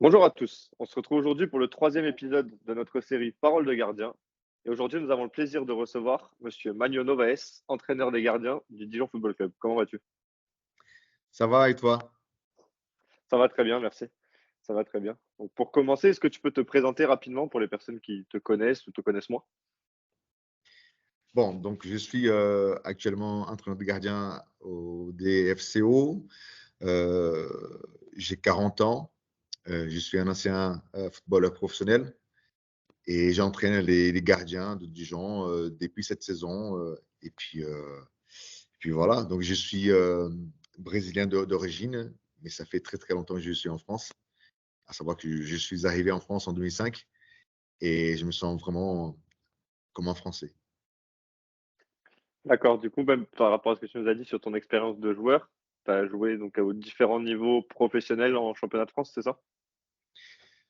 Bonjour à tous, on se retrouve aujourd'hui pour le troisième épisode de notre série Parole de gardien. Et aujourd'hui, nous avons le plaisir de recevoir Monsieur Magno Novaes, entraîneur des gardiens du Dijon Football Club. Comment vas-tu? Ça va et toi? Ça va très bien, merci. Ça va très bien. Donc, pour commencer, est-ce que tu peux te présenter rapidement pour les personnes qui te connaissent ou te connaissent moins? Bon, donc je suis actuellement entraîneur de gardien au DFCO. Euh, j'ai 40 ans. Je suis un ancien footballeur professionnel et j'entraîne les gardiens de Dijon depuis cette saison. Et puis voilà, donc je suis brésilien d'origine, mais ça fait très très longtemps que je suis en France. À savoir que je suis arrivé en France en 2005 et je me sens vraiment comme un Français. D'accord, du coup, même par rapport à ce que tu nous as dit sur ton expérience de joueur, tu as joué donc aux différents niveaux professionnels en championnat de France, c'est ça?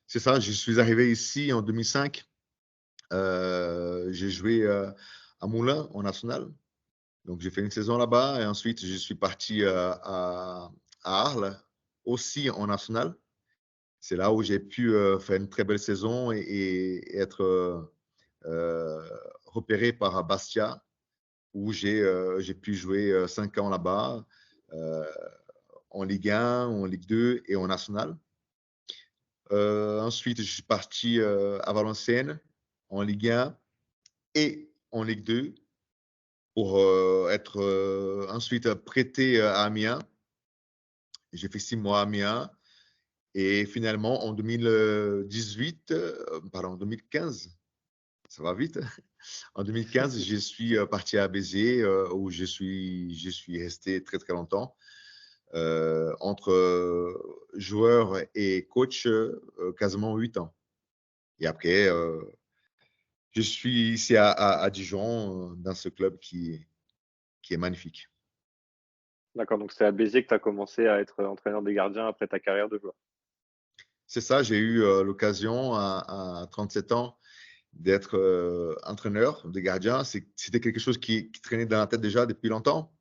C'est ça, je suis arrivé ici en 2005. J'ai joué à Moulins en national. Donc, j'ai fait une saison là-bas et ensuite, je suis parti à Arles, aussi en national. C'est là où j'ai pu faire une très belle saison et être repéré par Bastia, où j'ai pu jouer 5 ans là-bas, euh, en Ligue 1, en Ligue 2 et en national. Ensuite, je suis parti à Valenciennes en Ligue 1 et en Ligue 2 pour être ensuite prêté à Amiens. J'ai fait 6 mois à Amiens et finalement en 2018, pardon, 2015, ça va vite. En 2015, je suis parti à Béziers où je suis resté très très longtemps. Entre joueur et coach, quasiment 8 ans. Et après, je suis ici à Dijon, dans ce club qui est magnifique. D'accord, donc c'est à Béziers que tu as commencé à être entraîneur des gardiens après ta carrière de joueur. C'est ça, j'ai eu l'occasion à 37 ans d'être entraîneur de gardien. C'était quelque chose qui traînait dans la tête déjà depuis longtemps.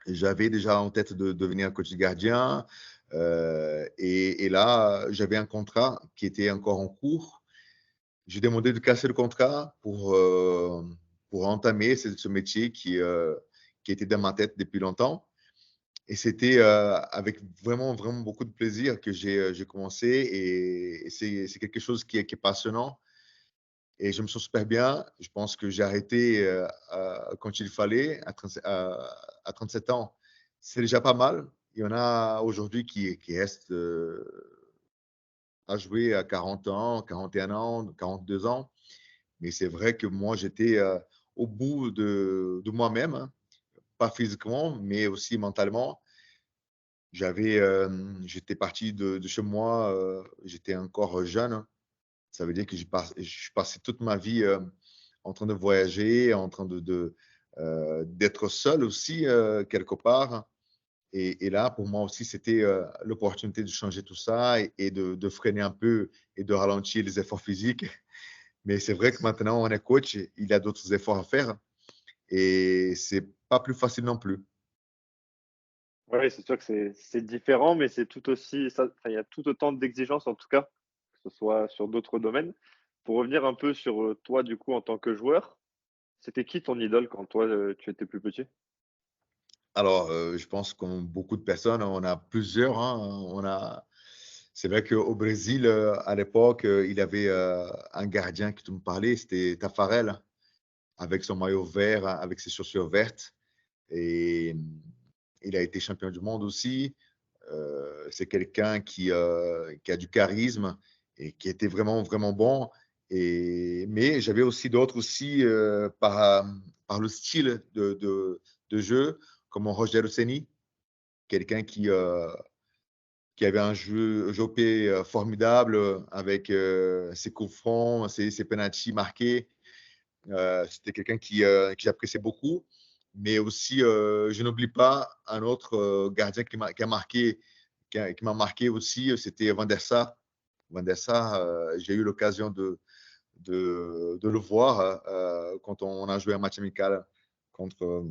Et j'avais déjà en tête de devenir coach de gardien. Et là, j'avais un contrat qui était encore en cours. J'ai demandé de casser le contrat pour entamer ce métier qui était dans ma tête depuis longtemps. Et c'était avec vraiment, vraiment beaucoup de plaisir que j'ai commencé. Et c'est quelque chose qui est passionnant. Et je me sens super bien. Je pense que j'ai arrêté quand il fallait, à 37 ans. C'est déjà pas mal. Il y en a aujourd'hui qui restent à jouer à 40 ans, 41 ans, 42 ans. Mais c'est vrai que moi, j'étais au bout de moi-même, hein. Pas physiquement, mais aussi mentalement. J'étais parti de chez moi, j'étais encore jeune, hein. Ça veut dire que je suis passé toute ma vie en train de voyager, en train d'être seul aussi quelque part. Et là, pour moi aussi, c'était l'opportunité de changer tout ça et de freiner un peu et de ralentir les efforts physiques. Mais c'est vrai que maintenant, on est coach, il y a d'autres efforts à faire et c'est pas plus facile non plus. Oui, c'est sûr que c'est différent, mais c'est tout aussi ça enfin, il y a tout autant d'exigences en tout cas, que ce soit sur d'autres domaines. Pour revenir un peu sur, toi du coup en tant que joueur, c'était qui ton idole quand toi, tu étais plus petit? Alors, je pense comme beaucoup de personnes, on a plusieurs, hein. C'est vrai qu'au Brésil, à l'époque, il y avait un gardien qui me parlait, c'était Tafarel, avec son maillot vert, avec ses chaussures vertes. Et il a été champion du monde aussi. C'est quelqu'un qui a du charisme et qui était vraiment, vraiment bon. Mais j'avais aussi d'autres aussi par le style de jeu, comme Roger Ceni, quelqu'un qui avait un jeu au pied formidable avec ses coups francs, ses penalties marqués. C'était quelqu'un qui j'appréciais beaucoup. Mais aussi, je n'oublie pas un autre gardien qui m'a marqué aussi, c'était Van der Sar. Van der Sar, j'ai eu l'occasion de le voir quand on a joué un match amical contre,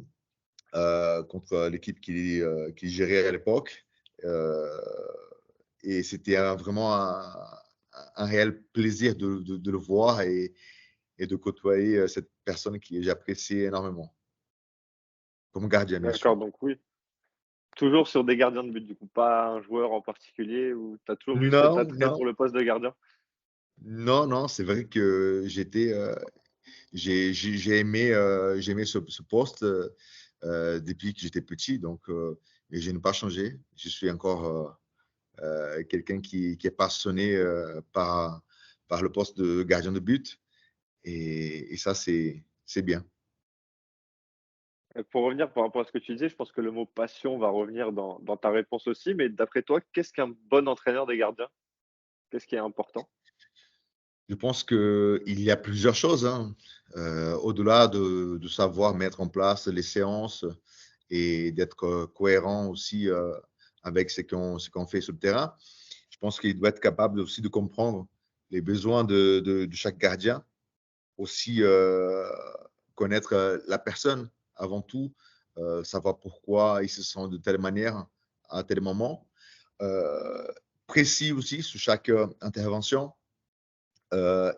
contre l'équipe qui gérait à l'époque. Euh, et c'était vraiment un réel plaisir de le voir et de côtoyer cette personne qui j'apprécie énormément, comme gardien, bien sûr. D'accord, donc oui, toujours sur des gardiens de but du coup, pas un joueur en particulier ou tu as toujours eu cet Non, attrait non, pour le poste de gardien? non, non, c'est vrai que j'ai aimé ce poste depuis que j'étais petit, donc et je n'ai pas changé. Je suis encore quelqu'un qui est passionné par le poste de gardien de but et ça, c'est bien. Pour revenir par rapport à ce que tu disais, je pense que le mot passion va revenir dans ta réponse aussi, mais d'après toi, qu'est-ce qu'un bon entraîneur des gardiens? Qu'est-ce qui est important? Je pense qu'il y a plusieurs choses, hein, au-delà de savoir mettre en place les séances et d'être cohérent aussi avec ce qu'on fait sur le terrain. Je pense qu'il doit être capable aussi de comprendre les besoins de chaque gardien, aussi connaître la personne avant tout, savoir pourquoi il se sent de telle manière à tel moment, euh, précis aussi sur chaque intervention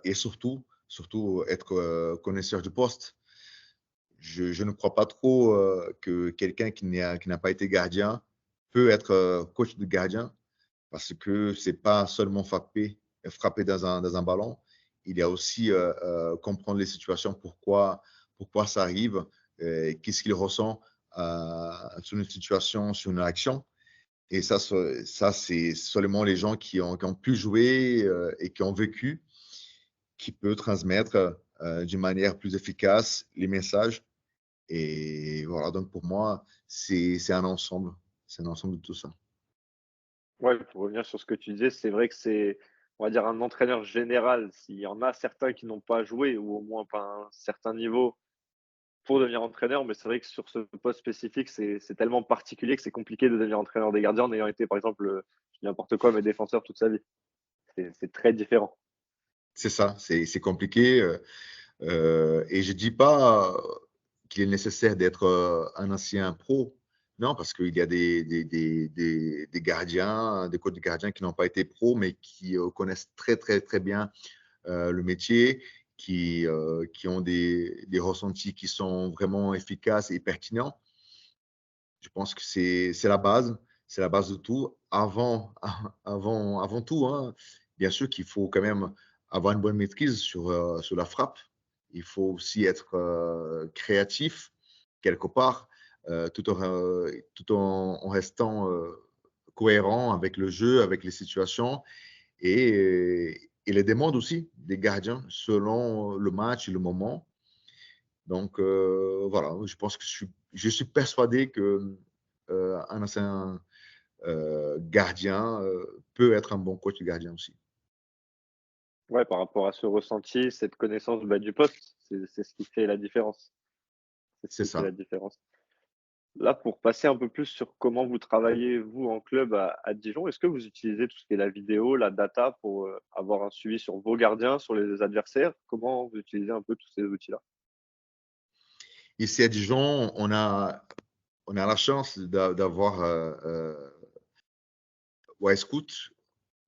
et surtout être connaisseur du poste. Je ne crois pas trop que quelqu'un qui n'a pas été gardien peut être coach de gardien parce que c'est pas seulement frapper dans un ballon, il y a aussi comprendre les situations, pourquoi ça arrive, qu'est-ce qu'il ressent sur une situation, sur une action. Et ça c'est seulement les gens qui ont pu jouer et qui ont vécu qui peut transmettre d'une manière plus efficace les messages. Et voilà, donc pour moi, c'est un ensemble. C'est un ensemble de tout ça. Ouais, pour revenir sur ce que tu disais, c'est vrai que c'est, on va dire, un entraîneur général. S'il y en a certains qui n'ont pas joué ou au moins pas un certain niveau pour devenir entraîneur, mais c'est vrai que sur ce poste spécifique, c'est tellement particulier que c'est compliqué de devenir entraîneur des gardiens en ayant été, par exemple, je dis n'importe quoi, mais défenseur toute sa vie. C'est très différent. C'est ça, c'est compliqué. Et je ne dis pas qu'il est nécessaire d'être un ancien pro. Non, parce qu'il y a des gardiens, des coachs de gardiens qui n'ont pas été pros, mais qui connaissent très, très, très bien le métier, qui ont des ressentis qui sont vraiment efficaces et pertinents. Je pense que c'est la base de tout. Avant tout, hein, bien sûr qu'il faut quand même avoir une bonne maîtrise sur la frappe. Il faut aussi être créatif quelque part, tout en restant cohérent avec le jeu, avec les situations et les demandes aussi des gardiens selon le match et le moment. Donc voilà, je pense que je suis persuadé que un ancien gardien peut être un bon coach de gardien aussi. Ouais, par rapport à ce ressenti, cette connaissance, bah, du poste, c'est ce qui fait la différence. C'est ce C'est qui fait la ça. différence. Là, pour passer un peu plus sur comment vous travaillez, vous, en club à Dijon, est-ce que vous utilisez tout ce qui est la vidéo, la data pour, avoir un suivi sur vos gardiens, sur les adversaires? Comment vous utilisez un peu tous ces outils-là? Ici à Dijon, on a la chance d'avoir Scout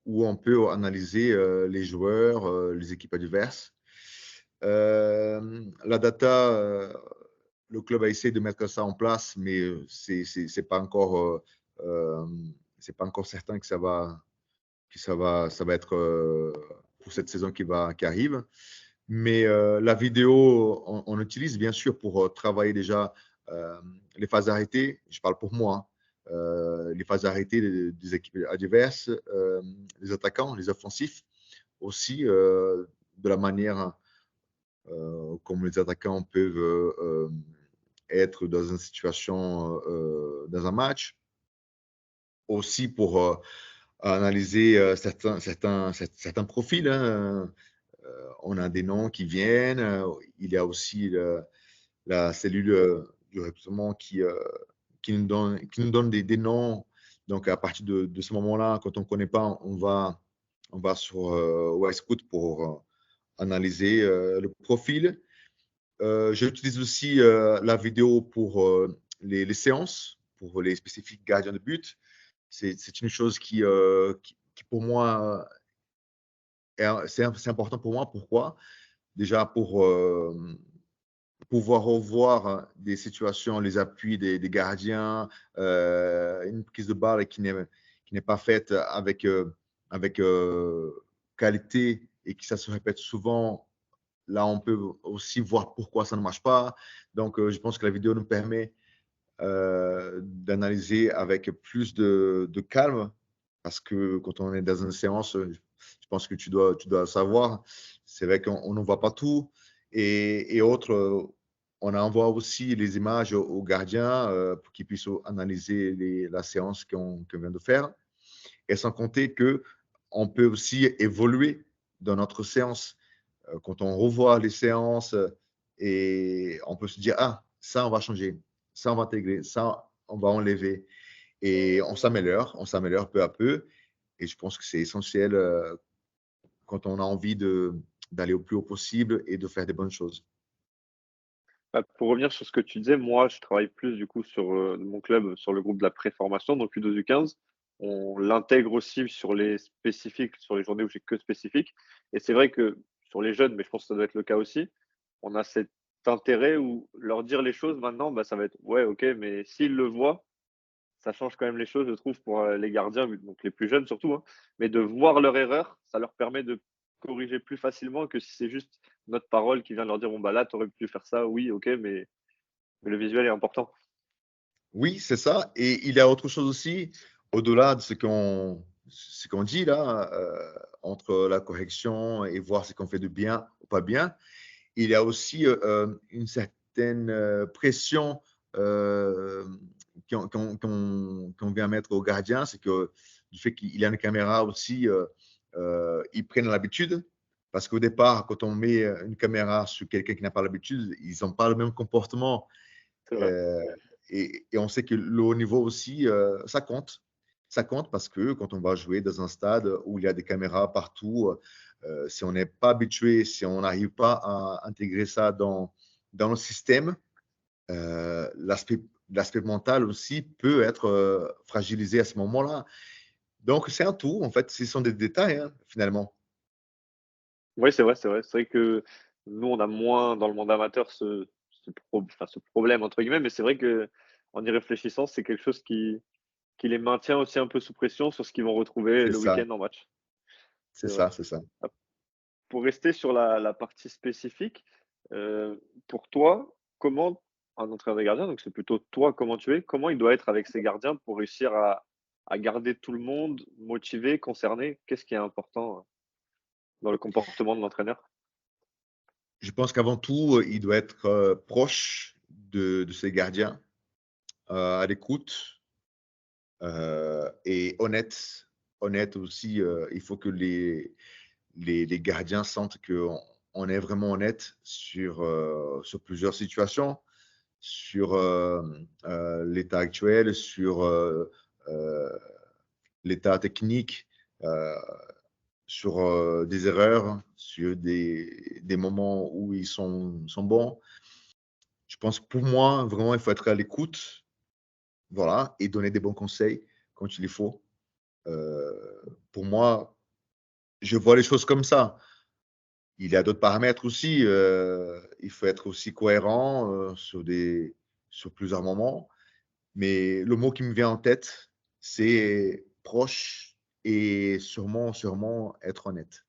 où on peut analyser les joueurs, les équipes adverses. La data, le club a essayé de mettre ça en place, mais c'est pas encore, c'est pas encore certain que ça va être pour cette saison qui arrive. Mais la vidéo, on utilise bien sûr pour travailler déjà euh, les phases arrêtées. Je parle pour moi, hein. Les phases arrêtées des équipes adverses, les attaquants, les offensifs, aussi de la manière comme les attaquants peuvent être dans une situation, dans un match, aussi pour analyser certains profils, hein. On a des noms qui viennent. Il y a aussi la cellule du recrutement qui nous donne des noms. Donc, à partir de ce moment-là, quand on ne connaît pas, on va sur Wisecout pour analyser le profil. J'utilise aussi la vidéo pour les séances, pour les spécifiques gardiens de but. C'est une chose qui pour moi, c'est important pour moi. Pourquoi? Déjà pour, pouvoir revoir des situations, les appuis des gardiens, une prise de balle qui n'est pas faite avec, qualité et que ça se répète souvent. Là, on peut aussi voir pourquoi ça ne marche pas. Donc, je pense que la vidéo nous permet d'analyser avec plus de calme parce que quand on est dans une séance, je pense que tu dois le savoir, c'est vrai qu'on ne voit pas tout et autres, on envoie aussi les images aux gardiens pour qu'ils puissent analyser la séance qu'on vient de faire et sans compter qu'on peut aussi évoluer dans notre séance. Quand on revoit les séances et on peut se dire, ah, ça, on va changer, ça, on va intégrer, ça, on va enlever. Et on s'améliore peu à peu. Et je pense que c'est essentiel quand on a envie d'aller au plus haut possible et de faire des bonnes choses. Bah, pour revenir sur ce que tu disais, moi, je travaille plus du coup sur, mon club, sur le groupe de la préformation, donc U12, U15. On l'intègre aussi sur les spécifiques, sur les journées où j'ai que spécifiques et c'est vrai que sur les jeunes, mais je pense que ça doit être le cas aussi, on a cet intérêt où leur dire les choses maintenant, bah, ça va être: «Ouais, OK», mais s'ils le voient, ça change quand même les choses, je trouve, pour, les gardiens, donc les plus jeunes surtout, hein. Mais de voir leur erreur, ça leur permet de corriger plus facilement que si c'est juste notre parole qui vient leur dire: «Bon, bah, là, tu aurais pu faire ça, oui, OK», mais le visuel est important. Oui, c'est ça. Et il y a autre chose aussi, au-delà de ce qu'on dit là, entre la correction et voir ce qu'on fait de bien ou pas bien, il y a aussi une certaine pression euh, qu'on vient mettre aux gardiens, c'est que du fait qu'il y a une caméra aussi, ils prennent l'habitude. Parce qu'au départ, quand on met une caméra sur quelqu'un qui n'a pas l'habitude, ils n'ont pas le même comportement. C'est vrai. euh, et on sait que le haut niveau aussi, ça compte. Ça compte parce que quand on va jouer dans un stade où il y a des caméras partout, si on n'est pas habitué, si on n'arrive pas à intégrer ça dans le système, l'aspect mental aussi peut être fragilisé à ce moment-là. Donc, c'est un tout, en fait, ce sont des détails, hein, finalement. Oui, c'est vrai, c'est vrai. C'est vrai que nous, on a moins dans le monde amateur ce «problème» entre guillemets, mais c'est vrai qu'en y réfléchissant, c'est quelque chose qui les maintient aussi un peu sous pression sur ce qu'ils vont retrouver C'est le ça, week-end en match. c'est C'est vrai. ça, c'est ça. Pour rester sur la partie spécifique, pour toi, comment un entraîneur des gardiens, donc c'est plutôt toi, comment tu es, comment il doit être avec ses gardiens pour réussir à garder tout le monde motivé, concerné? Qu'est-ce qui est important, dans le comportement de l'entraîneur? Je pense qu'avant tout, il doit être proche de ses gardiens, à l'écoute. Et honnête, honnête aussi, il faut que les gardiens sentent qu'on est vraiment honnête sur plusieurs situations, sur l'état actuel, sur l'état technique, euh, sur des erreurs, sur des moments où ils sont bons. Je pense que pour moi, vraiment, il faut être à l'écoute, voilà, et donner des bons conseils quand il le faut. Pour moi, je vois les choses comme ça. Il y a d'autres paramètres aussi. Il faut être aussi cohérent sur plusieurs moments. Mais le mot qui me vient en tête, c'est proche et sûrement être honnête.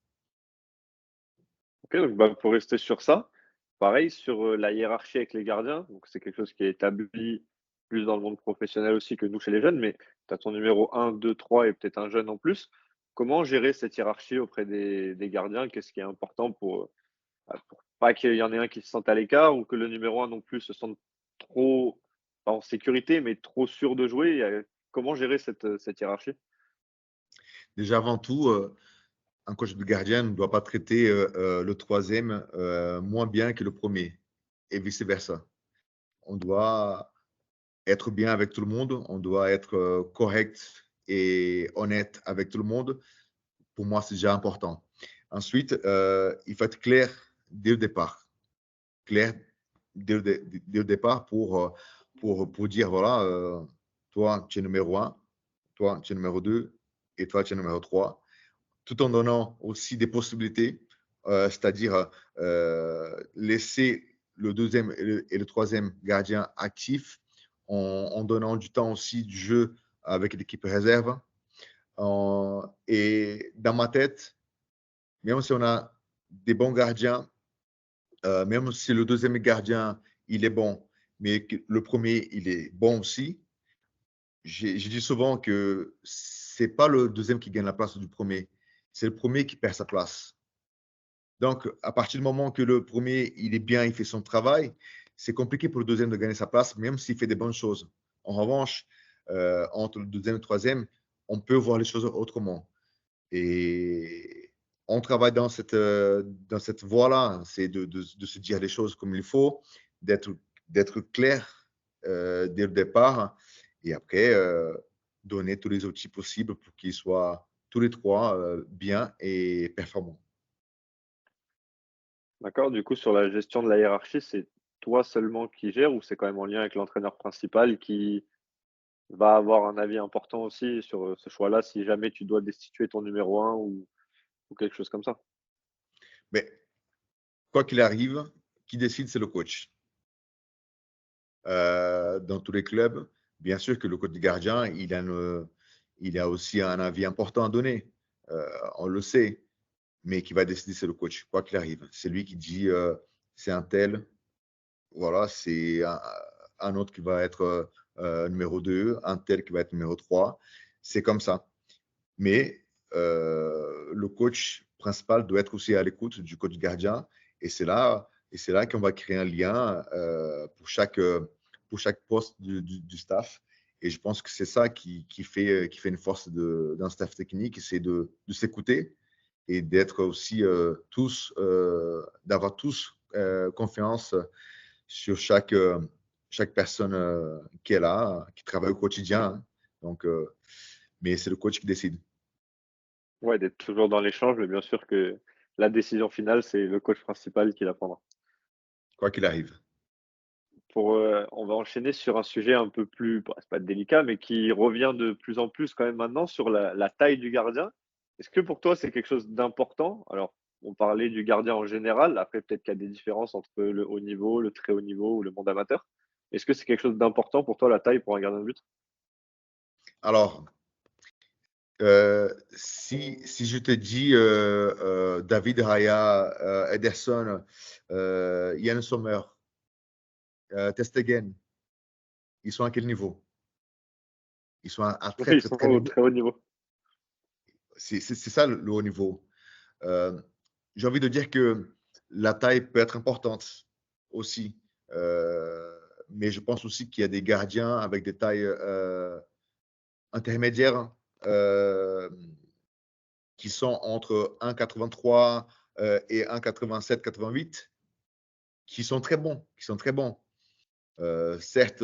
OK, donc bah, pour rester sur ça, pareil sur, la hiérarchie avec les gardiens, donc c'est quelque chose qui est établi plus dans le monde professionnel aussi que nous chez les jeunes, mais tu as ton numéro 1, 2, 3 et peut-être un jeune en plus. Comment gérer cette hiérarchie auprès des gardiens? Qu'est-ce qui est important pour pas qu'il y en ait un qui se sente à l'écart ou que le numéro 1 non plus se sente trop, pas en sécurité, mais trop sûr de jouer? Comment gérer cette hiérarchie? Déjà, avant tout, un coach de gardien ne doit pas traiter le troisième moins bien que le premier et vice-versa. On doit être bien avec tout le monde, on doit être correct et honnête avec tout le monde. Pour moi, c'est déjà important. Ensuite, il faut être clair dès le départ. Clair dès le départ pour dire, voilà, toi, tu es numéro un, toi, tu es numéro 2, et toi, tu es numéro 3, tout en donnant aussi des possibilités, c'est-à-dire laisser le deuxième et le troisième gardien actifs en donnant du temps aussi du jeu avec l'équipe réserve. Et dans ma tête, même si on a des bons gardiens, même si le deuxième gardien, il est bon, mais que le premier, il est bon aussi, je dis souvent que c'est pas le deuxième qui gagne la place du premier, c'est le premier qui perd sa place. Donc, à partir du moment que le premier, il est bien, il fait son travail, c'est compliqué pour le deuxième de gagner sa place, même s'il fait des bonnes choses. En revanche, entre le deuxième et le troisième, on peut voir les choses autrement. Et on travaille dans cette voie-là, c'est de se dire les choses comme il faut, d'être clair dès le départ, et après, donner tous les outils possibles pour qu'ils soient tous les trois bien et performants. D'accord, du coup, sur la gestion de la hiérarchie, c'est toi seulement qui gères ou c'est quand même en lien avec l'entraîneur principal qui va avoir un avis important aussi sur, ce choix-là, si jamais tu dois destituer ton numéro un ou quelque chose comme ça? Mais quoi qu'il arrive, qui décide, c'est le coach. Dans tous les clubs, bien sûr que le coach du gardien, il a aussi un avis important à donner. On le sait, mais qui va décider, c'est le coach, quoi qu'il arrive. C'est lui qui dit c'est un tel, voilà, c'est un autre qui va être numéro 2, un tel qui va être numéro 3. C'est comme ça. Mais le coach principal doit être aussi à l'écoute du coach gardien. Et c'est là qu'on va créer un lien pour chaque poste du staff. Et je pense que c'est ça qui fait une force d'un staff technique, c'est de s'écouter et d'être aussi d'avoir tous confiance sur chaque personne qui est là, qui travaille au quotidien, hein. Donc, mais c'est le coach qui décide, Ouais, d'être toujours dans l'échange, mais bien sûr que la décision finale, c'est le coach principal qui la prendra. quoi qu'il arrive. On va enchaîner sur un sujet un peu plus, bah, c'est pas délicat, mais qui revient de plus en plus quand même maintenant sur la taille du gardien. Est-ce que pour toi, c'est quelque chose d'important? Alors, on parlait du gardien en général, après peut-être qu'il y a des différences entre le haut niveau, le très haut niveau ou le monde amateur. Est-ce que c'est quelque chose d'important pour toi, la taille pour un gardien de but? Alors, si je te dis David Raya, Ederson, Yann Sommer, Ter Stegen, ils sont à quel niveau? Ils sont à Oui, très, ils très, sont très au niveau. très haut niveau. C'est ça le haut niveau. Euh, j'ai envie de dire que la taille peut être importante aussi. Mais je pense aussi qu'il y a des gardiens avec des tailles intermédiaires qui sont entre 1,83 et 1,87, 88, qui sont très bons, qui sont très bons. Certes,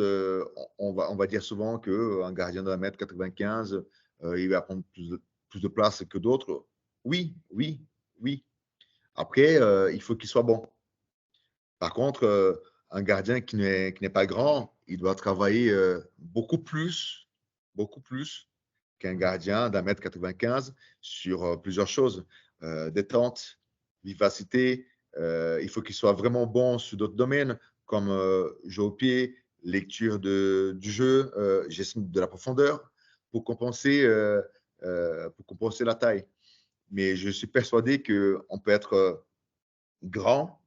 on va dire souvent qu'un gardien de 1,95 m, il va prendre plus de place que d'autres. Oui, oui, oui. Après, il faut qu'il soit bon. Par contre, un gardien qui n'est pas grand, il doit travailler beaucoup plus qu'un gardien d'1,95 m sur plusieurs choses. Détente, vivacité. Il faut qu'il soit vraiment bon sur d'autres domaines, comme jeu au pied, lecture du jeu, gestion de la profondeur, pour compenser la taille. Mais je suis persuadé qu'on peut être grand,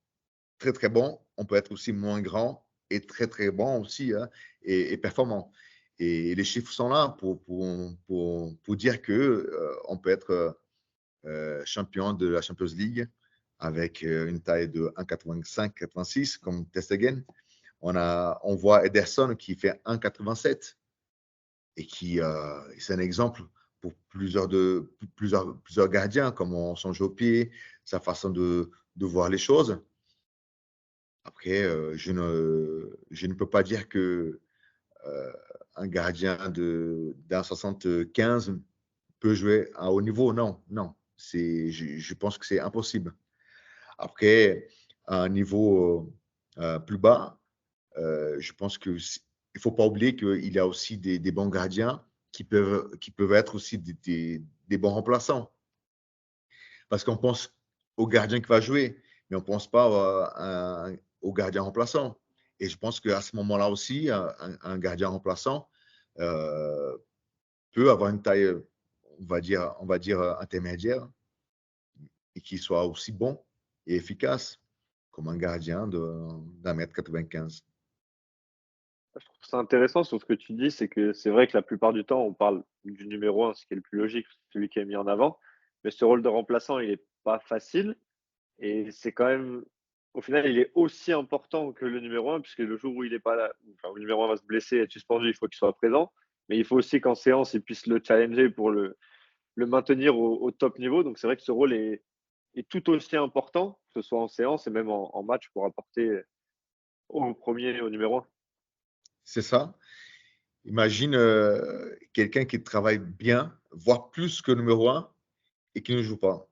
très très bon, on peut être aussi moins grand et très très bon aussi, hein, et performant. Et les chiffres sont là pour dire que on peut être champion de la Champions League avec une taille de 1,85-1,86 comme Ter Stegen. On voit Ederson qui fait 1,87 et qui c'est un exemple pour plusieurs gardiens, comment son jeu au pied, sa façon de voir les choses. Après, je ne peux pas dire que un gardien d'un 75 peut jouer à haut niveau. Non, non. Je pense que c'est impossible. Après, à un niveau plus bas, je pense qu'il ne faut pas oublier qu'il y a aussi des bons gardiens qui peuvent être aussi des bons remplaçants. Parce qu'on pense au gardien qui va jouer, mais on ne pense pas au gardien remplaçant. Et je pense qu'à ce moment-là aussi, un gardien remplaçant euh, peut avoir une taille, on va dire intermédiaire, et qui soit aussi bon et efficace comme un gardien d'un mètre 95. Je trouve ça intéressant sur ce que tu dis, c'est que c'est vrai que la plupart du temps, on parle du numéro un, ce qui est le plus logique, celui qui est mis en avant. Mais ce rôle de remplaçant, il est pas facile. Et c'est quand même, au final, il est aussi important que le numéro un, puisque le jour où il est pas là, enfin, où le numéro un va se blesser, être suspendu, il faut qu'il soit présent. Mais il faut aussi qu'en séance, il puisse le challenger pour le maintenir au top niveau. Donc c'est vrai que ce rôle est tout aussi important, que ce soit en séance et même en match, pour apporter au premier, au numéro un. C'est ça. Imagine quelqu'un qui travaille bien, voire plus que numéro un, et qui ne joue pas.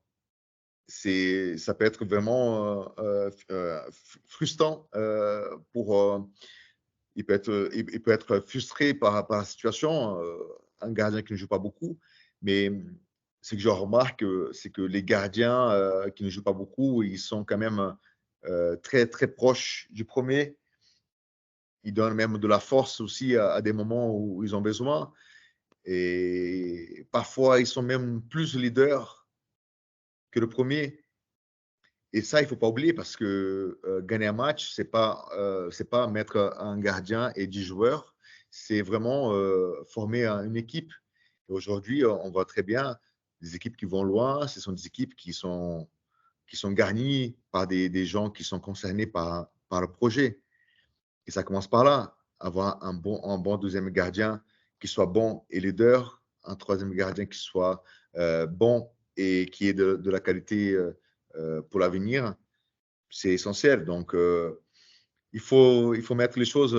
Ça peut être vraiment frustrant il peut être frustré par la situation, un gardien qui ne joue pas beaucoup. Mais ce que je remarque, c'est que les gardiens qui ne jouent pas beaucoup, ils sont quand même très, très proches du premier. Ils donnent même de la force aussi à des moments où ils ont besoin. Et parfois, ils sont même plus leaders que le premier. Et ça, il ne faut pas oublier parce que gagner un match, c'est pas mettre un gardien et 10 joueurs, c'est vraiment former une équipe. Et aujourd'hui, on voit très bien des équipes qui vont loin, ce sont des équipes qui sont garnies par des gens qui sont concernés par le projet. Et ça commence par là, avoir un bon deuxième gardien qui soit bon et leader, un troisième gardien qui soit bon et qui ait de la qualité pour l'avenir, c'est essentiel. Donc, il faut mettre les choses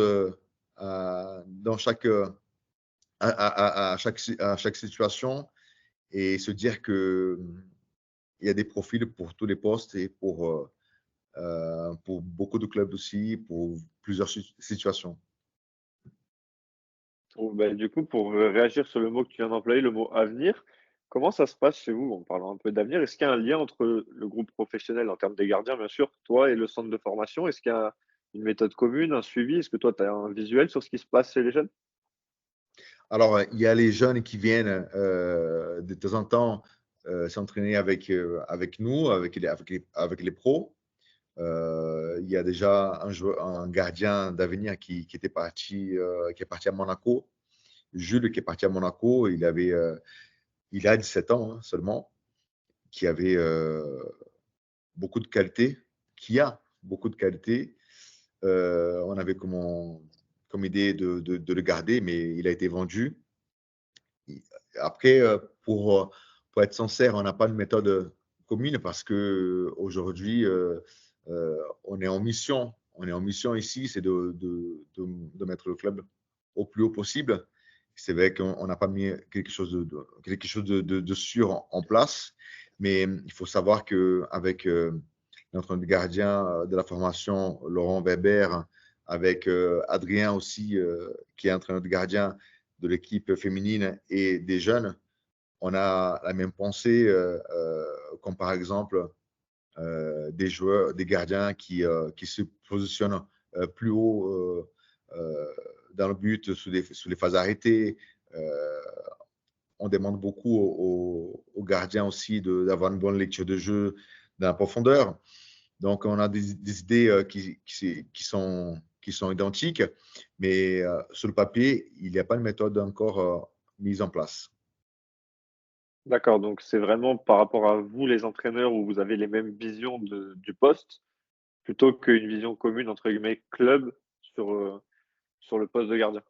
dans à chaque situation et se dire que il y a des profils pour tous les postes et pour beaucoup de clubs aussi, pour plusieurs situations. Bon, bah, du coup, pour réagir sur le mot que tu viens d'employer, le mot avenir, comment ça se passe chez vous en parlant un peu d'avenir? Est-ce qu'il y a un lien entre le groupe professionnel en termes des gardiens, bien sûr, toi et le centre de formation? Est-ce qu'il y a une méthode commune, un suivi? Est-ce que toi, tu as un visuel sur ce qui se passe chez les jeunes? Alors, il y a les jeunes qui viennent de temps en temps s'entraîner avec nous, avec les pros. Il y a déjà un gardien d'avenir qui était parti, qui est parti à Monaco. Jules, qui est parti à Monaco, il a 17 ans hein, seulement, qui avait beaucoup de qualité, qui a beaucoup de qualité. On avait comme idée de le garder, mais il a été vendu. Après, pour être sincère, on n'a pas de méthode commune parce que aujourd'hui, on est en mission. On est en mission ici, c'est de mettre le club au plus haut possible. C'est vrai qu'on n'a pas mis quelque chose de sûr en place, mais il faut savoir qu'avec notre gardien de la formation, Laurent Weber, avec Adrien aussi, qui est entraîneur de gardien de l'équipe féminine et des jeunes, on a la même pensée, comme par exemple des joueurs, des gardiens qui se positionnent plus haut dans le but sous les phases arrêtées. Euh, on demande beaucoup aux gardiens aussi d'avoir une bonne lecture de jeu dans la profondeur. Donc, on a des idées qui sont identiques, mais sur le papier, il n'y a pas de méthode encore mise en place. D'accord, donc c'est vraiment par rapport à vous, les entraîneurs, où vous avez les mêmes visions du poste, plutôt qu'une vision commune, entre guillemets, club sur le poste de gardien.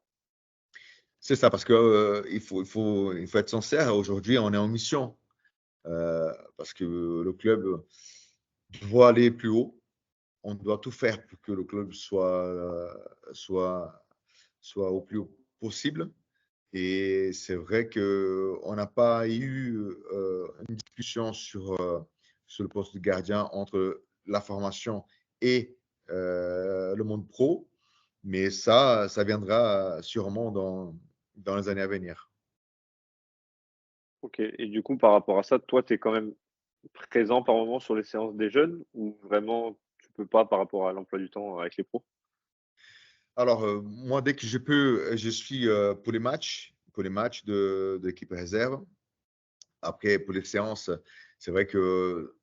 C'est ça, parce que il faut être sincère. Aujourd'hui, on est en mission parce que le club doit aller plus haut. On doit tout faire pour que le club soit, soit au plus haut possible. Et c'est vrai qu'on n'a pas eu une discussion sur le poste de gardien entre la formation et le monde pro, mais ça viendra sûrement dans les années à venir. OK et du coup, par rapport à ça, toi, tu es quand même présent par moment sur les séances des jeunes ou vraiment tu peux pas par rapport à l'emploi du temps avec les pros? Alors, moi, dès que je peux, je suis, pour les matchs de l'équipe réserve. Après, pour les séances, c'est vrai que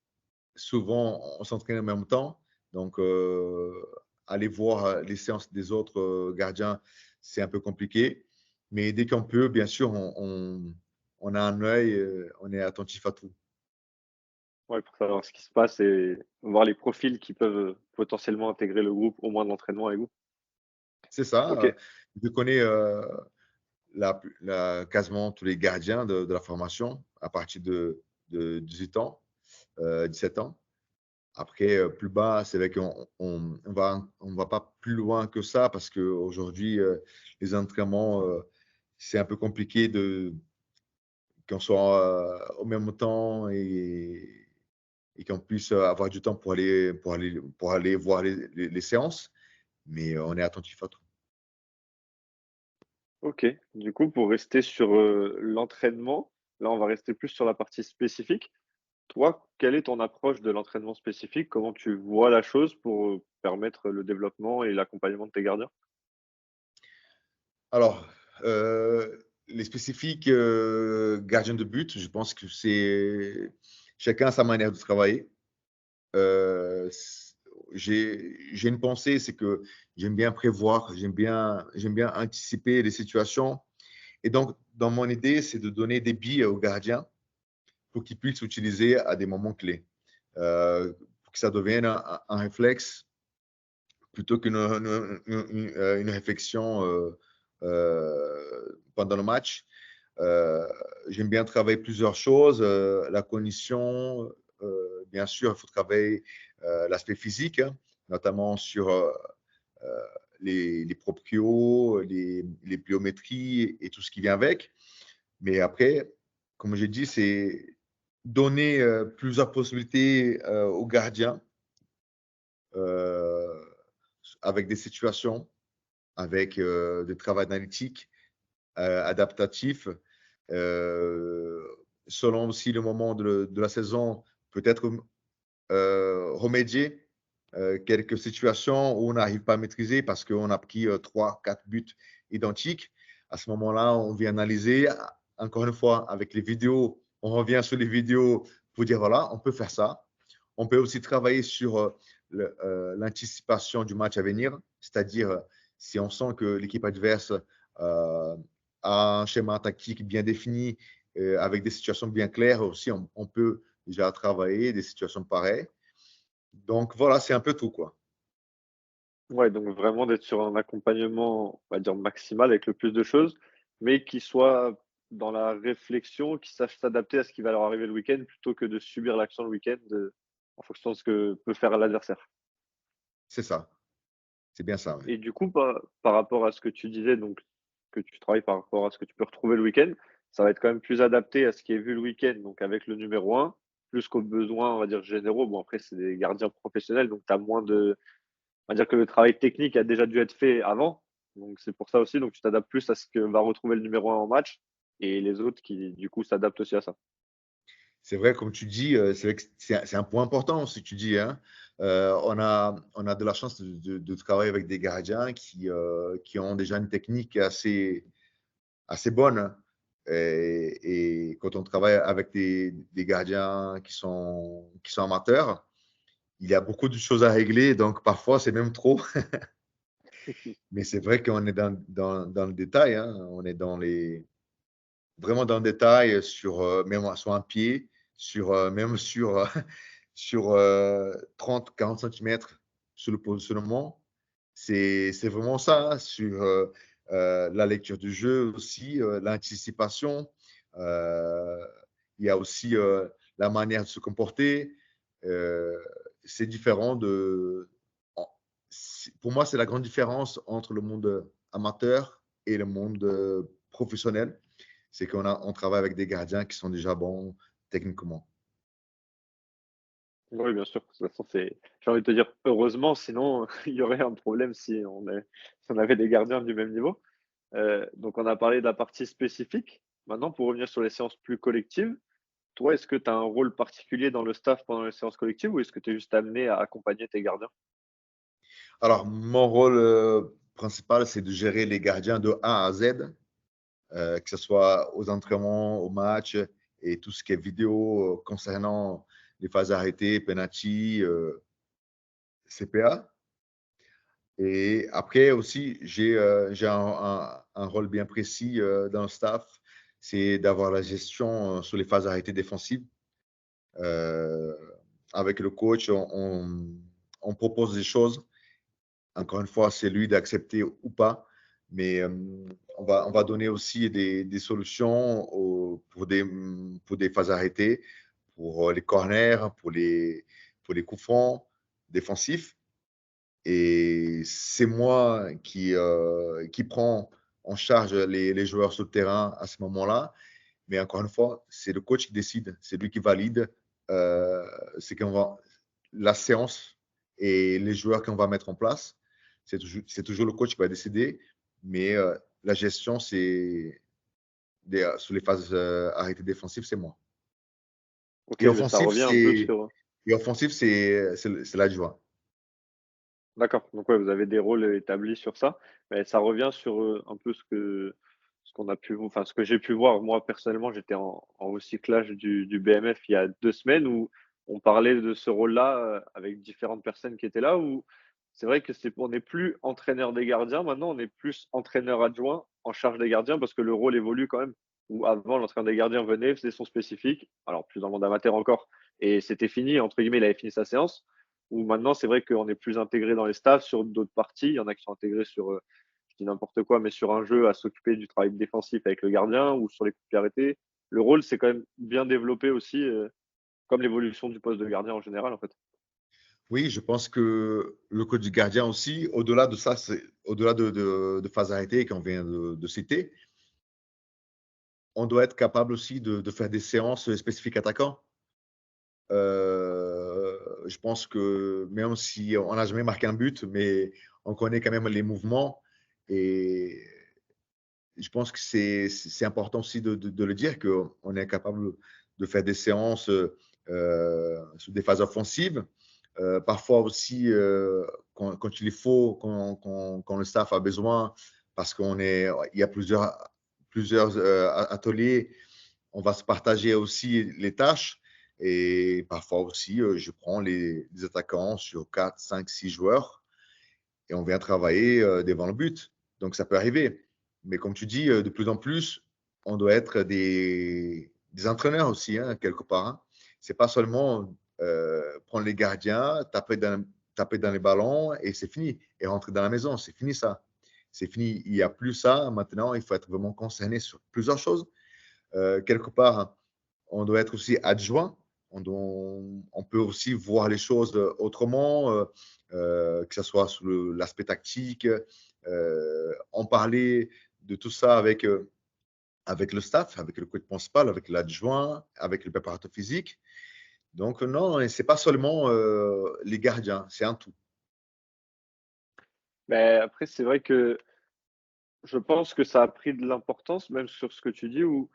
souvent, on s'entraîne en même temps. Donc, aller voir les séances des autres gardiens, c'est un peu compliqué. Mais dès qu'on peut, bien sûr, on a un œil, on est attentif à tout. Ouais, pour savoir ce qui se passe et voir les profils qui peuvent, potentiellement intégrer le groupe au moins de l'entraînement avec vous? C'est ça, OK. je connais quasiment tous les gardiens de la formation à partir de 18 ans, 17 ans. Après, plus bas, c'est vrai qu'on va pas plus loin que ça parce qu'aujourd'hui, les entraînements, c'est un peu compliqué qu'on soit, au même temps et qu'on puisse, avoir du temps pour aller voir les séances, mais, on est attentif à tout. OK. Du coup, pour rester sur, l'entraînement, là, on va rester plus sur la partie spécifique. Toi, quelle est ton approche de l'entraînement spécifique? Comment tu vois la chose pour, permettre le développement et l'accompagnement de tes gardiens? Alors, les spécifiques, gardiens de but, je pense que c'est chacun a sa manière de travailler. S j'ai une pensée, c'est que j'aime bien prévoir, j'aime bien anticiper les situations et donc dans mon idée, c'est de donner des billes aux gardiens pour qu'ils puissent utiliser à des moments clés. Pour que ça devienne un réflexe plutôt qu'une réflexion, pendant le match. Heu, J'aime bien travailler plusieurs choses, la cognition, bien sûr, il faut travailler, l'aspect physique, hein, notamment sur, heu, les proprios, les pliométries et tout ce qui vient avec. Mais après, comme j'ai dit, c'est donner, plusieurs possibilités, aux gardiens, heu, avec des situations, avec, des travaux analytiques, adaptatifs, heu, selon aussi le moment de la saison, peut-être, remédier, quelques situations où on n'arrive pas à maîtriser parce qu'on a pris, 3-4 buts identiques. À ce moment-là, on vient analyser. Encore une fois, avec les vidéos, on revient sur les vidéos pour dire: «Voilà, on peut faire ça». On peut aussi travailler sur, l'anticipation du match à venir, c'est-à-dire, si on sent que l'équipe adverse, a un schéma tactique bien défini, avec des situations bien claires aussi, on peut déjà travailler des situations pareilles. Donc voilà, c'est un peu tout, quoi. Ouais, donc vraiment d'être sur un accompagnement, on va dire maximal avec le plus de choses, mais qui soit dans la réflexion, qui sache s'adapter à ce qui va leur arriver le week-end plutôt que de subir l'action le week-end, en fonction de ce que peut faire l'adversaire. C'est ça, c'est bien ça, ouais. Et du coup, par rapport à ce que tu disais, donc que tu travailles par rapport à ce que tu peux retrouver le week-end, ça va être quand même plus adapté à ce qui est vu le week-end, donc avec le numéro un plus qu'aux besoins, on va dire, généraux. Bon, après, c'est des gardiens professionnels, donc tu as moins de on va dire que le travail technique a déjà dû être fait avant, donc c'est pour ça aussi, donc tu t'adaptes plus à ce que va retrouver le numéro un en match et les autres qui, du coup, s'adaptent aussi à ça. C'est vrai, comme tu dis, c'est vrai que c'est un point important, ce que tu dis, hein. On a de la chance de travailler avec des gardiens qui ont déjà une technique assez bonne, hein. Et quand on travaille avec des gardiens qui sont amateurs, il y a beaucoup de choses à régler, donc parfois c'est même trop. Mais c'est vrai qu'on est dans le détail, hein. On est vraiment dans le détail sur, même sur un pied, même sur, sur, 30-40 centimètres sur le positionnement. C'est vraiment ça, hein, sur, la lecture du jeu aussi, l'anticipation. Heu, il y a aussi, la manière de se comporter. Heu, c'est différent de en pour moi, c'est la grande différence entre le monde amateur et le monde, professionnel. C'est on travaille avec des gardiens qui sont déjà bons techniquement. Oui, bien sûr. De toute façon, j'ai envie de te dire heureusement, sinon il y aurait un problème si on avait des gardiens du même niveau. Donc on a parlé de la partie spécifique. Maintenant, pour revenir sur les séances plus collectives, toi, est-ce que tu as un rôle particulier dans le staff pendant les séances collectives ou est-ce que tu es juste amené à accompagner tes gardiens? Alors, mon rôle principal, c'est de gérer les gardiens de A à Z, que ce soit aux entraînements, aux matchs et tout ce qui est vidéo concernant les phases arrêtées, penalty, CPA. Et après aussi, j'ai un rôle bien précis dans le staff, c'est d'avoir la gestion sur les phases arrêtées défensives. Euh, Avec le coach, on propose des choses. Encore une fois, c'est lui d'accepter ou pas. Mais on va donner aussi des solutions pour des phases arrêtées, pour les corners, pour les coups francs défensifs. Et c'est moi qui prend en charge les joueurs sur le terrain à ce moment-là. Mais encore une fois, c'est le coach qui décide, c'est lui qui valide. Euh, c'est qu'on va, la séance et les joueurs qu'on va mettre en place. C'est toujours le coach qui va décider. Mais la gestion, sur les phases arrêtées défensives, c'est moi. OK, Et beh, ça offensif, revient un peu c'est sur et offensif, c'est l'adjoint. d'accord, donc ouais, vous avez des rôles, établis sur ça. Mais ça revient sur, un peu ce qu'on a pu enfin, ce que j'ai pu voir. Moi, personnellement, j'étais en recyclage du BMF il y a 2 semaines où on parlait de ce rôle-là, avec différentes personnes qui étaient là, où c'est vrai que on n'est plus entraîneur des gardiens, maintenant on est plus entraîneur adjoint en charge des gardiens parce que le rôle évolue quand même. Où avant, l'entraîneur des gardiens venait, faisait son spécifique, alors plus dans le monde amateur encore et c'était fini, entre guillemets, il avait fini sa séance. Où maintenant, c'est vrai qu'on est plus intégré dans les staffs sur d'autres parties. Il y en a qui sont intégrés sur, je dis n'importe quoi, mais sur un jeu à s'occuper du travail défensif avec le gardien ou sur les coups de pied arrêtés. Le rôle, c'est quand même bien développé aussi, comme l'évolution du poste de gardien en général, en fait. Oui, je pense que le coach du gardien aussi, au-delà de ça, au-delà de phases arrêtées qu'on vient de citer, on doit être capable aussi de faire des séances spécifiques attaquants. Je pense que même si on n'a jamais marqué un but, mais on connaît quand même les mouvements et je pense que c'est important aussi de le dire qu'on est capable de faire des séances sur des phases offensives. Parfois aussi, quand il faut, quand le staff a besoin, parce il y a plusieurs ateliers, on va se partager aussi les tâches. Et parfois aussi, je prends les attaquants sur 4, 5, 6 joueurs et on vient travailler devant le but. Donc, ça peut arriver. Mais comme tu dis, de plus en plus, on doit être des entraîneurs aussi, hein, quelque part. Hein. C'est pas seulement prendre les gardiens, taper dans les ballons et c'est fini. Et rentrer dans la maison, c'est fini ça. C'est fini. Il n'y a plus ça. Maintenant, il faut être vraiment concerné sur plusieurs choses. Quelque part, on doit être aussi adjoint. On peut aussi voir les choses autrement, que ce soit sur l'aspect tactique, en parler de tout ça avec le staff, avec le coach principal, avec l'adjoint, avec le préparateur physique. Donc non, ce n'est pas seulement les gardiens, c'est un tout. Mais après, c'est vrai que je pense que ça a pris de l'importance, même sur ce que tu dis, où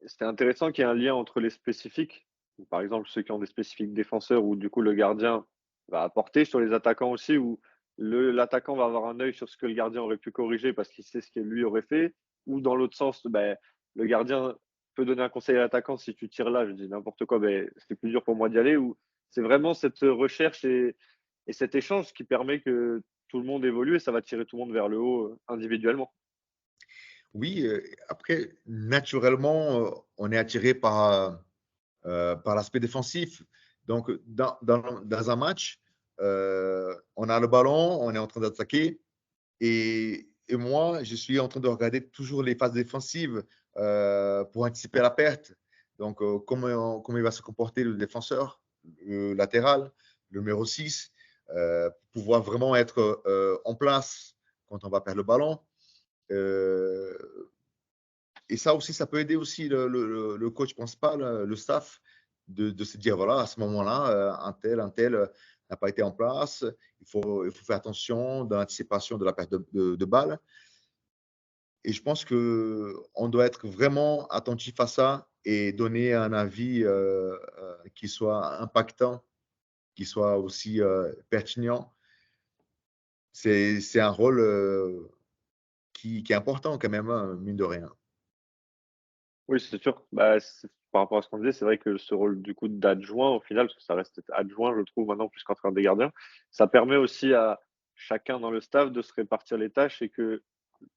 c'était intéressant qu'il y ait un lien entre les spécifiques, ou par exemple ceux qui ont des spécifiques défenseurs, où du coup le gardien va apporter sur les attaquants aussi, où l'attaquant va avoir un œil sur ce que le gardien aurait pu corriger parce qu'il sait ce que lui aurait fait, ou dans l'autre sens, ben, le gardien peut donner un conseil à l'attaquant si tu tires là, je dis n'importe quoi, ben, c'est plus dur pour moi d'y aller, ou c'est vraiment cette recherche et cet échange qui permet que tout le monde évolue et ça va tirer tout le monde vers le haut individuellement. Oui, après, naturellement, on est attiré par l'aspect défensif. Donc, dans un match, on a le ballon, on est en train d'attaquer. Et moi, je suis en train de regarder toujours les phases défensives pour anticiper la perte. Donc, comment il va se comporter le défenseur, le latéral, le numéro 6, pour pouvoir vraiment être en place quand on va perdre le ballon. Euh, et ça aussi, ça peut aider aussi le coach principal, le staff, de se dire, voilà, à ce moment-là, un tel n'a pas été en place. Il faut faire attention dans l'anticipation de la perte de balle. et je pense qu'on doit être vraiment attentif à ça et donner un avis qui soit impactant, qui soit aussi pertinent. C'est un rôle qui est important quand même, hein, mine de rien. Oui, c'est sûr. Bah, par rapport à ce qu'on disait, c'est vrai que ce rôle du coup d'adjoint au final, parce que ça reste adjoint, je trouve maintenant plus qu'entraîneur des gardiens, ça permet aussi à chacun dans le staff de se répartir les tâches et que,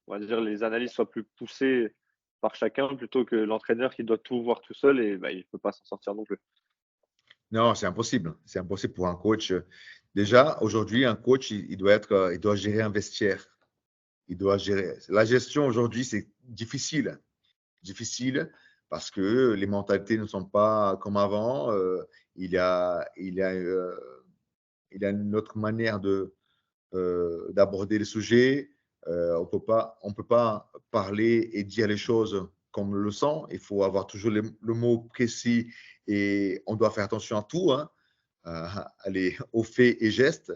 on va dire, les analyses soient plus poussées par chacun plutôt que l'entraîneur qui doit tout voir tout seul et bah, il peut pas s'en sortir non plus. Non, c'est impossible. C'est impossible pour un coach. Déjà, aujourd'hui, un coach, il doit gérer un vestiaire. Il doit gérer. La gestion aujourd'hui, c'est difficile. Difficile parce que les mentalités ne sont pas comme avant. Il y a, il y a, il y a une autre manière d'aborder les sujets. On peut pas parler et dire les choses comme on le sent. Il faut avoir toujours le mot précis et on doit faire attention à tout, hein, aller aux faits et gestes.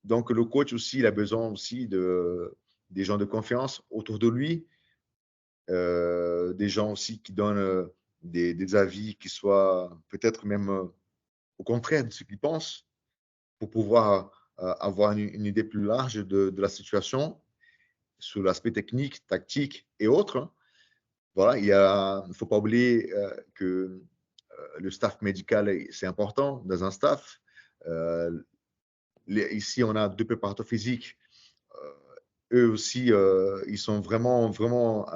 Donc, le coach aussi, il a besoin aussi des gens de confiance autour de lui, des gens aussi qui donnent des avis qui soient peut-être même au contraire de ce qu'ils pensent pour pouvoir avoir une idée plus large de la situation sur l'aspect technique, tactique et autres, hein. Voilà, il ne faut pas oublier que le staff médical, c'est important dans un staff. Euh, Ici, on a deux préparateurs physiques. Euh, Eux aussi, ils sont vraiment, vraiment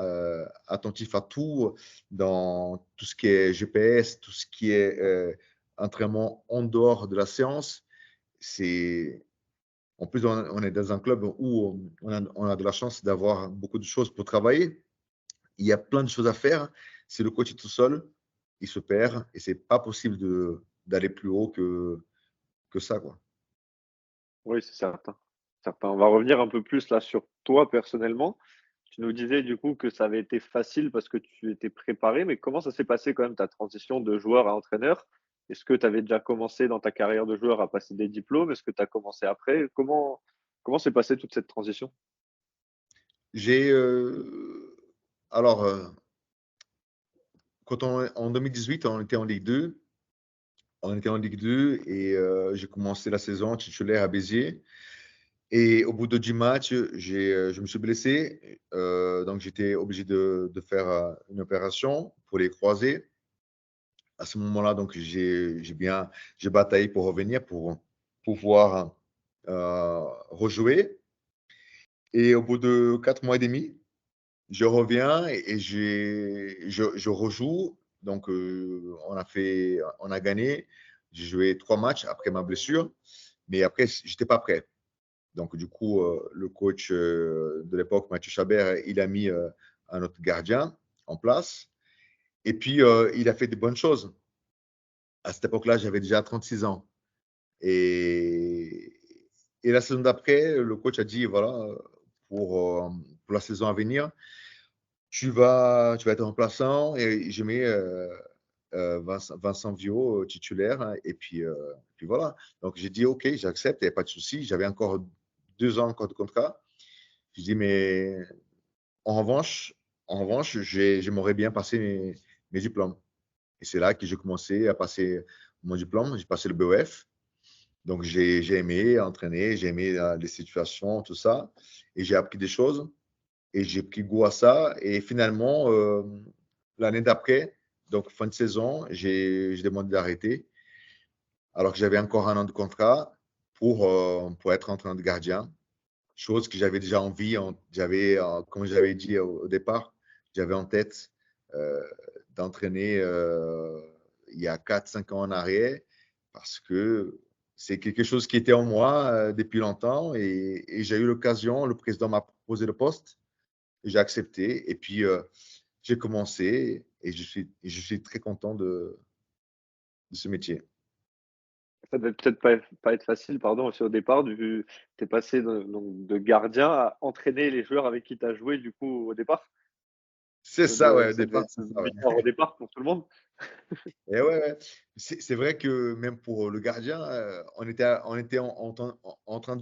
attentifs à tout, dans tout ce qui est GPS, tout ce qui est entraînement en dehors de la séance. C'est, en plus, on est dans un club où on a de la chance d'avoir beaucoup de choses pour travailler. Il y a plein de choses à faire. Si le coach est tout seul, il se perd et c'est pas possible d'aller plus haut que ça, quoi. Oui, c'est certain. Certain. On va revenir un peu plus là sur toi personnellement. Tu nous disais du coup que ça avait été facile parce que tu étais préparé, mais comment ça s'est passé quand même ta transition de joueur à entraîneur? Est-ce que tu avais déjà commencé dans ta carrière de joueur à passer des diplômes? Est-ce que tu as commencé après? Comment s'est passée toute cette transition? J'ai alors en 2018, on était en Ligue 2. On était en Ligue 2 et j'ai commencé la saison titulaire à Béziers. Et au bout de 10 matchs, je me suis blessé. Donc, j'étais obligé de faire une opération pour les croisés. À ce moment-là, donc, j'ai bataillé pour revenir, pour pouvoir rejouer. Et au bout de 4 mois et demi, je reviens et je rejoue. Donc, on a gagné. J'ai joué 3 matchs après ma blessure, mais après, je n'étais pas prêt. Donc, du coup, le coach de l'époque, Mathieu Chabert, il a mis un autre gardien en place. Et puis, il a fait de bonnes choses. À cette époque-là, j'avais déjà 36 ans. Et, et la saison d'après, le coach a dit, voilà, pour la saison à venir, tu vas être remplaçant. Et je mets Vincent Viau titulaire, hein. Et puis voilà. Donc, j'ai dit, OK, j'accepte, il n'y a pas de souci. J'avais encore 2 ans encore de contrat. Je dis, mais en revanche, j'aimerais bien passer mes diplômes. Et c'est là que j'ai commencé à passer mon diplôme. J'ai passé le BOF. Donc, j'ai aimé entraîner, j'ai aimé les situations, tout ça. Et j'ai appris des choses. Et j'ai pris goût à ça. Et finalement, l'année d'après, donc fin de saison, j'ai demandé d'arrêter. Alors que j'avais encore un an de contrat pour être entraîneur de gardien. Chose que j'avais déjà envie, comme j'avais dit au départ, j'avais en tête euh, d'entraîner il y a 4, 5 ans en arrière parce que c'est quelque chose qui était en moi depuis longtemps et j'ai eu l'occasion, le président m'a proposé le poste, j'ai accepté et puis j'ai commencé et je suis très content de ce métier. Ça devait peut-être pas être facile, pardon, aussi au départ, tu es passé de gardien à entraîner les joueurs avec qui tu as joué du coup au départ. C'est ça, ouais, au Ça devait départ, être c'est ça, ouais. bizarre au départ pour tout le monde. Et ouais, ouais. C'est vrai que même pour le gardien, on était en train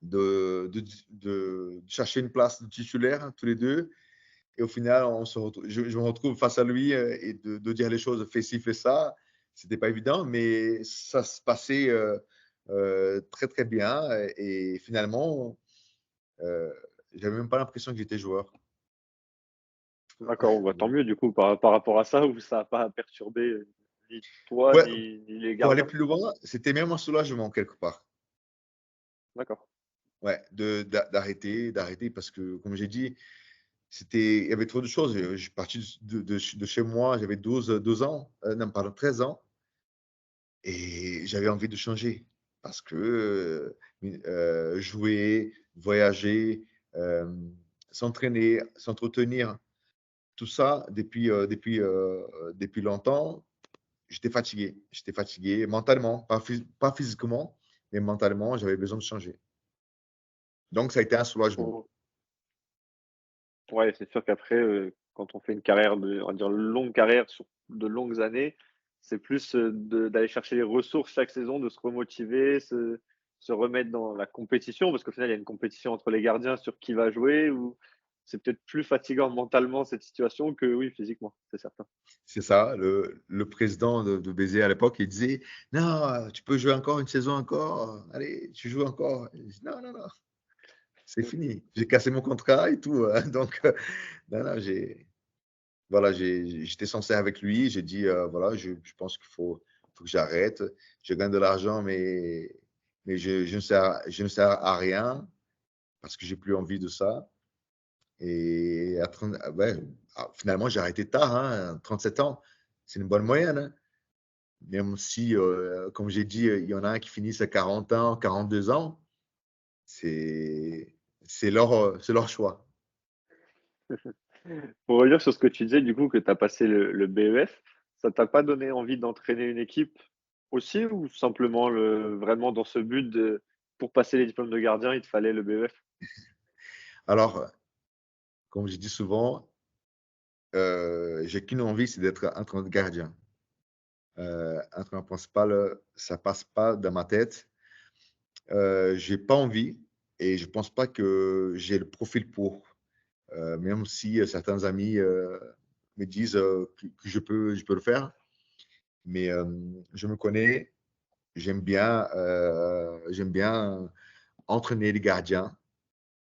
de chercher une place de titulaire tous les deux. Et au final, je me retrouve face à lui et de dire les choses, fais ci, fais ça. C'était pas évident, mais ça se passait très, très bien. Et finalement, euh, j'avais même pas l'impression que j'étais joueur. D'accord, bah, tant mieux du coup par rapport à ça, où ça a pas perturbé, ni toi Ouais, ni les pour aller gardiens? plus loin, c'était même un soulagement quelque part. D'accord. Ouais, d'arrêter parce que, comme j'ai dit, il y avait trop de choses. Je suis parti de chez moi, j'avais 12 ans, non, pardon, 13 ans, et j'avais envie de changer parce que jouer, voyager, euh, s'entraîner, s'entretenir, tout ça depuis longtemps, j'étais fatigué. J'étais fatigué mentalement, pas physiquement, mais mentalement, j'avais besoin de changer. Donc, ça a été un soulagement. Oh, ouais, c'est sûr qu'après, quand on fait une carrière on va dire longue carrière sur de longues années, c'est plus, d'aller chercher les ressources chaque saison, de se remotiver, se remettre dans la compétition, parce qu'au final, il y a une compétition entre les gardiens sur qui va jouer, ou c'est peut-être plus fatigant mentalement cette situation que oui, physiquement, c'est certain. C'est ça, le président de Béziers à l'époque, il disait: «Non, tu peux jouer encore une saison encore, allez, tu joues encore». Je dis: «Non, non, non, c'est fini. J'ai cassé mon contrat et tout». Donc, non, non, voilà, j'étais sincère avec lui. J'ai dit: «Voilà, je pense qu'il faut que j'arrête. Je gagne de l'argent, mais je ne sers à rien parce que j'ai plus envie de ça». Et ouais, finalement, j'ai arrêté tard, hein, 37 ans. C'est une bonne moyenne, hein. Même si, comme j'ai dit, il y en a un qui finissent à 40 ans, 42 ans, c'est c'est leur choix. Pour revenir sur ce que tu disais, du coup, que tu as passé le BEF, ça t'a pas donné envie d'entraîner une équipe aussi, ou simplement vraiment dans ce but pour passer les diplômes de gardien, il te fallait le BEF? Alors, comme je dis souvent, j'ai qu'une envie, c'est d'être entraîneur de gardien. Entraîneur principal, ça passe pas dans ma tête. J'ai pas envie et je pense pas que j'ai le profil pour. Même si, certains amis, me disent, que je peux le faire. Mais, je me connais, j'aime bien entraîner les gardiens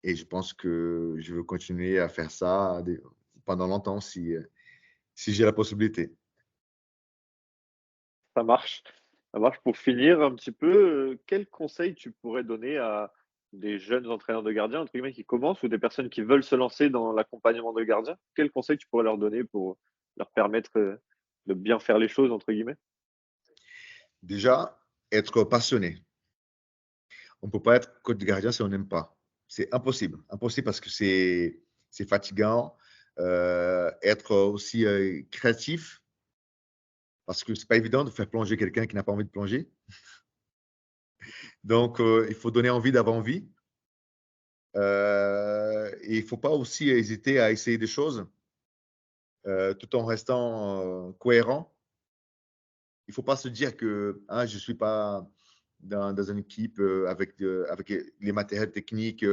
et je pense que je veux continuer à faire ça pendant longtemps si j'ai la possibilité. Ça marche. Ça marche. Pour finir un petit peu, quels conseils tu pourrais donner à des jeunes entraîneurs de gardiens, entre guillemets, qui commencent, ou des personnes qui veulent se lancer dans l'accompagnement de gardiens? Quels conseils tu pourrais leur donner pour leur permettre, de bien faire les choses, entre guillemets? Déjà, être passionné. On ne peut pas être coach de gardien si on n'aime pas. C'est impossible. Impossible parce que c'est fatigant. Être aussi, créatif parce que c'est pas évident de faire plonger quelqu'un qui n'a pas envie de plonger. Donc, il faut donner envie d'avoir envie. Et il ne faut pas aussi hésiter à essayer des choses tout en restant cohérent. Il ne faut pas se dire que ah, je ne suis pas dans une équipe avec les matériels techniques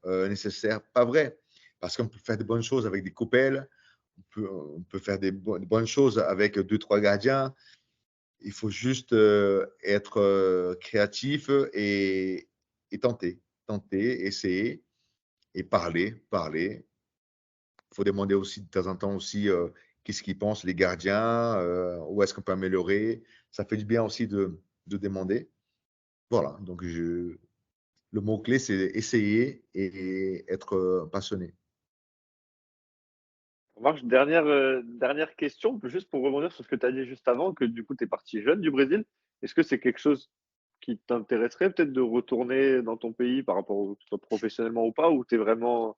nécessaires. Pas vrai. Parce qu'on peut faire de bonnes choses avec des coupelles, on peut faire des bonnes choses avec deux, trois gardiens. Il faut juste être créatif et tenter, essayer et parler. Il faut demander aussi de temps en temps aussi qu'est-ce qu'ils pensent les gardiens, où est-ce qu'on peut améliorer. Ça fait du bien aussi de demander. Voilà, donc le mot-clé, c'est essayer et être passionné. Ça marche. Dernière question, juste pour rebondir sur ce que tu as dit juste avant, que du coup, tu es parti jeune du Brésil. Est-ce que c'est quelque chose qui t'intéresserait peut-être de retourner dans ton pays par rapport que ce soit professionnellement ou pas, ou tu es vraiment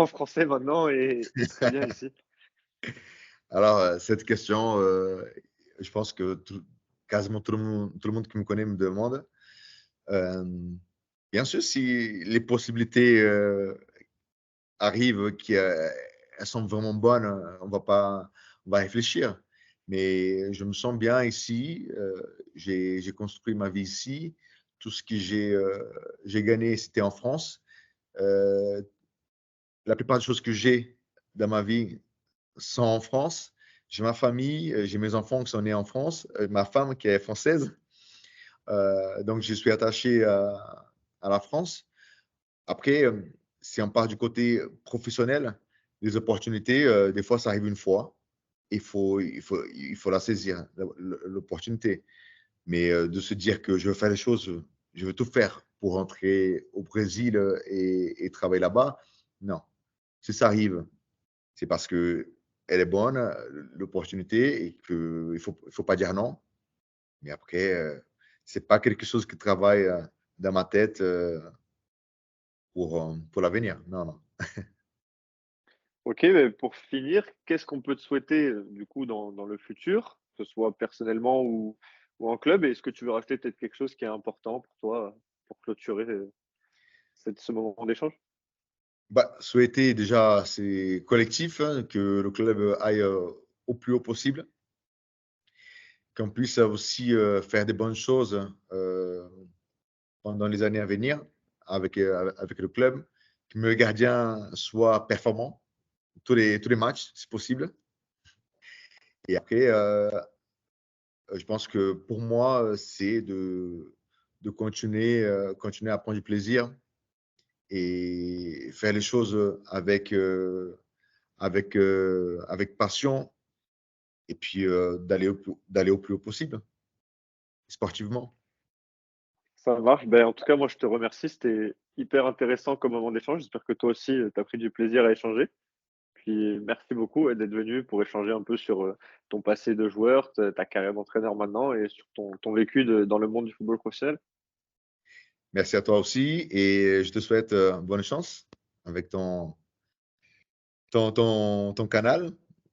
français maintenant et très bien ici? Alors, cette question, je pense que quasiment tout le monde qui me connaît me demande. Euh, Bien sûr, si les possibilités arrivent, elles sont vraiment bonnes, on va réfléchir. Mais je me sens bien ici. J'ai construit ma vie ici. tout ce que j'ai gagné, c'était en France. Euh, la plupart des choses que j'ai dans ma vie sont en France. J'ai ma famille, j'ai mes enfants qui sont nés en France, ma femme qui est française. Donc, je suis attaché à la France. Après, si on part du côté professionnel, les opportunités, des fois, ça arrive une fois. Il faut la saisir, l'opportunité. Mais de se dire que je veux faire les choses, je veux tout faire pour rentrer au Brésil et travailler là-bas, non. Si ça arrive, c'est parce que elle est bonne, l'opportunité, et qu'il faut pas dire non. Mais après, c'est pas quelque chose qui travaille dans ma tête pour l'avenir. Non, non. OK, beh, pour finir, qu'est-ce qu'on peut te souhaiter, du coup, dans le futur, que ce soit personnellement ou en club? Et est-ce que tu veux rajouter peut-être quelque chose qui est important pour toi, pour clôturer, ce moment d'échange? Bah, souhaiter déjà, c'est collectif, hein, que le club aille au plus haut possible, qu'on puisse aussi faire des bonnes choses pendant les années à venir avec le club, que le gardien soit performant tous les matchs, si possible. Et après, je pense que pour moi, c'est de continuer à prendre du plaisir et faire les choses avec passion, et puis d'aller au plus haut possible, sportivement. Ça marche. Ben, en tout cas, moi, je te remercie. C'était hyper intéressant comme moment d'échange. J'espère que toi aussi, tu as pris du plaisir à échanger. Puis merci beaucoup, ouais, d'être venu pour échanger un peu sur, ton passé de joueur, ta carrière d'entraîneur maintenant et sur ton vécu dans le monde du football professionnel. Merci à toi aussi, et je te souhaite bonne chance avec ton canal,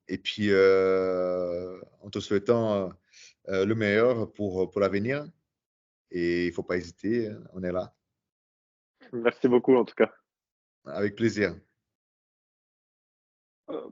et puis en te souhaitant le meilleur pour l'avenir, et il faut pas hésiter, on est là. Merci beaucoup en tout cas. Avec plaisir.